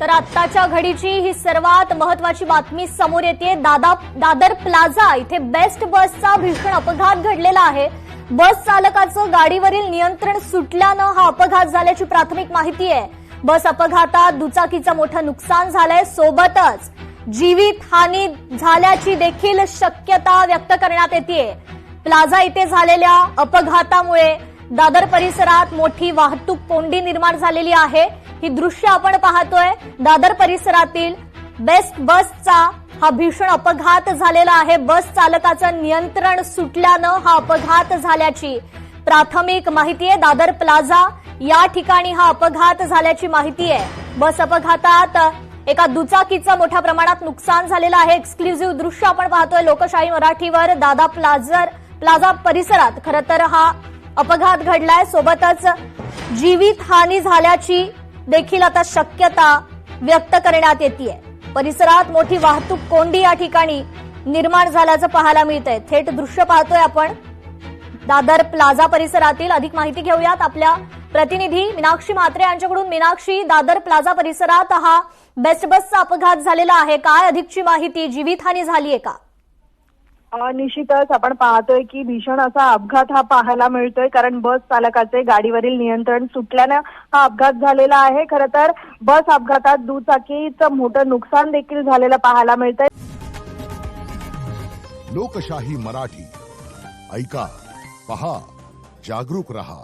तर आत्ताच्या घडीची ही सर्वात महत्वाची बातमी समोर येते। दादर प्लाझा इथे बेस्ट बसचा भीषण अपघात घडलेला आहे। बस चालकाचं गाडीवरील नियंत्रण सुटल्यानं हा अपघात झाल्याची प्राथमिक माहिती आहे। बस अपघातात दुचाकीचं मोठं नुकसान झालंय, सोबतच जीवित हानी झाल्याची देखील शक्यता व्यक्त करण्यात येते। प्लाझा इथे झालेल्या अपघातामुळे दादर परिसरात मोठी वाहतूक कोंडी निर्माण झालेली आहे। ही दृश्य आपण पाहतोय। दादर परिसरातील बेस्ट बसचा हा भीषण अपघात झालेला आहे। बस चालकाचं नियंत्रण सुटल्यानं हा अपघात झाल्याची प्राथमिक माहिती आहे। दादर प्लाझा या ठिकाणी हा अपघात झाल्याची माहिती आहे। बस अपघातात एका दुचाकीचं मोठ्या प्रमाणात नुकसान झालेलं आहे। एक्सक्लुझिव्ह दृश्य आपण पाहतोय लोकशाही मराठीवर। प्लाझा परिसरात खरं तर हा अपघात घडलाय, सोबतच जीवित हानी झाल्याची देखील आता शक्यता व्यक्त करण्यात येतेय। परिसरात मोठी वाहतूक कोंडी या ठिकाणी निर्माण झाल्याचं पाहायला मिळतंय। थेट दृश्य पाहतोय आपण दादर प्लाझा परिसरातील। अधिक माहिती घेऊयात आपल्या प्रतिनिधी मीनाक्षी म्हात्रे यांच्याकडून। मीनाक्षी, दादर प्लाझा परिसरात हा बेस्ट बसचा अपघात झालेला आहे, काय अधिकची माहिती? जीवितहानी झालीये का? निश्चितच आपण पाहतोय की भीषण असा अपघात हा पाहायला मिळतोय, कारण बस चालकाचे गाडीवरील नियंत्रण सुटल्यानं हा अपघात झालेला आहे। खरं तर बस अपघातात दुचाकीचं मोठं नुकसान देखील झालेलं पाहायला मिळतंय। लोकशाही मराठी ऐका, पहा, जागरूक रहा।